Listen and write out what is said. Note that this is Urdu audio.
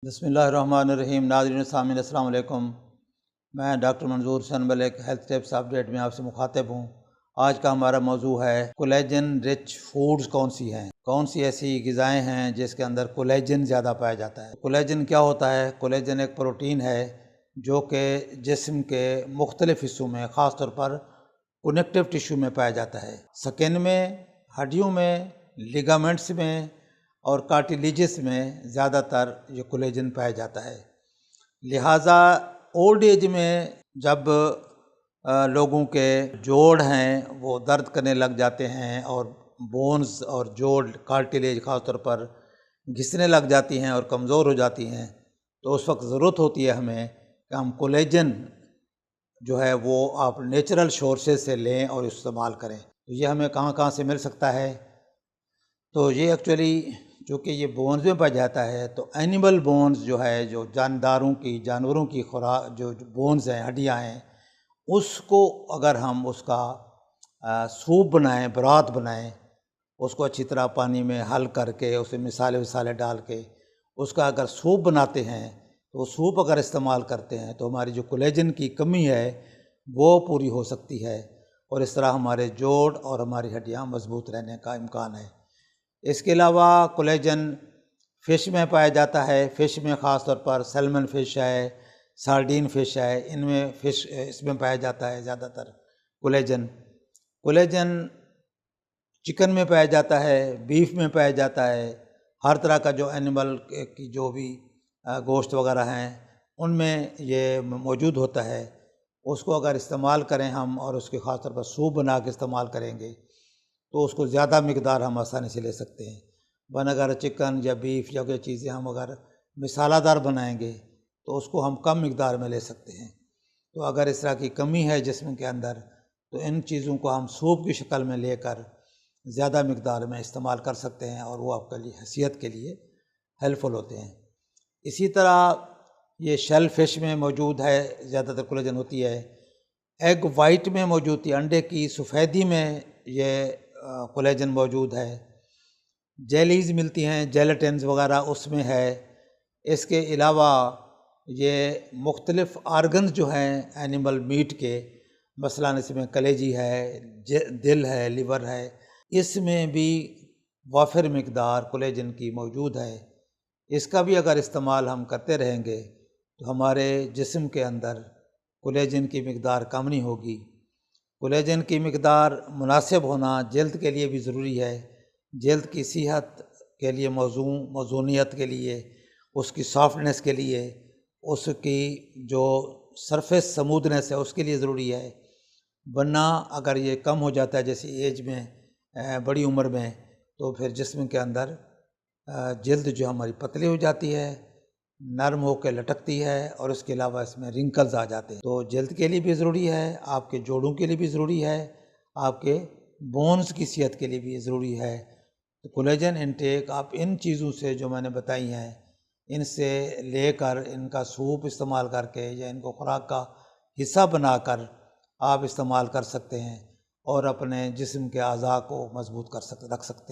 بسم اللہ الرحمن الرحیم۔ ناظرین سامعین السلام علیکم۔ میں ڈاکٹر منظور حسین ملک ہیلتھ ٹپس اپڈیٹ میں آپ سے مخاطب ہوں۔ آج کا ہمارا موضوع ہے کولیجن رچ فوڈز کون سی ہیں، کون سی ایسی غذائیں ہیں جس کے اندر کولیجن زیادہ پایا جاتا ہے۔ کولیجن کیا ہوتا ہے؟ کولیجن ایک پروٹین ہے جو کہ جسم کے مختلف حصوں میں، خاص طور پر کنیکٹیو ٹیشو میں پایا جاتا ہے، سکن میں، ہڈیوں میں، لیگامنٹس میں اور کارٹیلیجز میں زیادہ تر یہ کولیجن پایا جاتا ہے۔ لہٰذا اولڈ ایج میں جب لوگوں کے جوڑ ہیں وہ درد کرنے لگ جاتے ہیں اور بونز اور جوڑ کارٹیلیج خاص طور پر گھسنے لگ جاتی ہیں اور کمزور ہو جاتی ہیں، تو اس وقت ضرورت ہوتی ہے ہمیں کہ ہم کولیجن جو ہے وہ آپ نیچرل سورسز سے لیں اور استعمال کریں۔ تو یہ ہمیں کہاں کہاں سے مل سکتا ہے؟ تو یہ ایکچولی چونکہ یہ بونز میں پایا جاتا ہے تو اینیمل بونز جو ہے، جو جانوروں کی خوراک جو بونز ہیں، ہڈیاں ہیں، اس کو اگر ہم اس کا سوپ بنائیں، برات بنائیں، اس کو اچھی طرح پانی میں حل کر کے اس میں مسالے ڈال کے اس کا اگر سوپ بناتے ہیں تو سوپ اگر استعمال کرتے ہیں تو ہماری جو کولیجن کی کمی ہے وہ پوری ہو سکتی ہے، اور اس طرح ہمارے جوڑ اور ہماری ہڈیاں مضبوط رہنے کا امکان ہے۔ اس کے علاوہ کولیجن فش میں پایا جاتا ہے۔ فش میں خاص طور پر سیلمن فش ہے، سارڈین فش ہے، ان میں اس میں پایا جاتا ہے زیادہ تر کولیجن۔ کولیجن چکن میں پایا جاتا ہے، بیف میں پایا جاتا ہے، ہر طرح کا جو اینیمل کی جو بھی گوشت وغیرہ ہیں ان میں یہ موجود ہوتا ہے۔ اس کو اگر استعمال کریں ہم اور اس کے خاص طور پر سوپ بنا کے استعمال کریں گے تو اس کو زیادہ مقدار ہم آسانی سے لے سکتے ہیں۔ ورنہ اگر چکن یا بیف یا کوئی چیزیں ہم اگر مسالہ دار بنائیں گے تو اس کو ہم کم مقدار میں لے سکتے ہیں۔ تو اگر اس طرح کی کمی ہے جسم کے اندر تو ان چیزوں کو ہم سوپ کی شکل میں لے کر زیادہ مقدار میں استعمال کر سکتے ہیں اور وہ آپ کے لیے صحت کے لیے ہیلپ فل ہوتے ہیں۔ اسی طرح یہ شیل فش میں موجود ہے، زیادہ تر کولیجن ہوتی ہے۔ ایگ وائٹ میں موجود ہے، انڈے کی سفیدی میں یہ کولیجن موجود ہے۔ جیلیز ملتی ہیں، جیلیٹنز وغیرہ اس میں ہے۔ اس کے علاوہ یہ مختلف آرگنز جو ہیں اینیمل میٹ کے، مثلاً اس میں کلیجی ہے، دل ہے، لیور ہے، اس میں بھی وافر مقدار کولیجن کی موجود ہے۔ اس کا بھی اگر استعمال ہم کرتے رہیں گے تو ہمارے جسم کے اندر کولیجن کی مقدار کم نہیں ہوگی۔ کولیجن کی مقدار مناسب ہونا جلد کے لیے بھی ضروری ہے۔ جلد کی صحت کے لیے، موزونیت کے لیے، اس کی سافٹنس کے لیے، اس کی جو سرفیس سمودنس ہے اس کے لیے ضروری ہے۔ ورنہ اگر یہ کم ہو جاتا ہے جیسے ایج میں، بڑی عمر میں، تو پھر جسم کے اندر جلد جو ہماری پتلی ہو جاتی ہے، نرم ہو کے لٹکتی ہے، اور اس کے علاوہ اس میں رنکلز آ جاتے ہیں۔ تو جلد کے لیے بھی ضروری ہے، آپ کے جوڑوں کے لیے بھی ضروری ہے، آپ کے بونز کی صحت کے لیے بھی ضروری ہے۔ تو کولیجن انٹیک آپ ان چیزوں سے جو میں نے بتائی ہیں ان سے لے کر ان کا سوپ استعمال کر کے یا ان کو خوراک کا حصہ بنا کر آپ استعمال کر سکتے ہیں اور اپنے جسم کے اعضاء کو مضبوط رکھ سکتے ہیں۔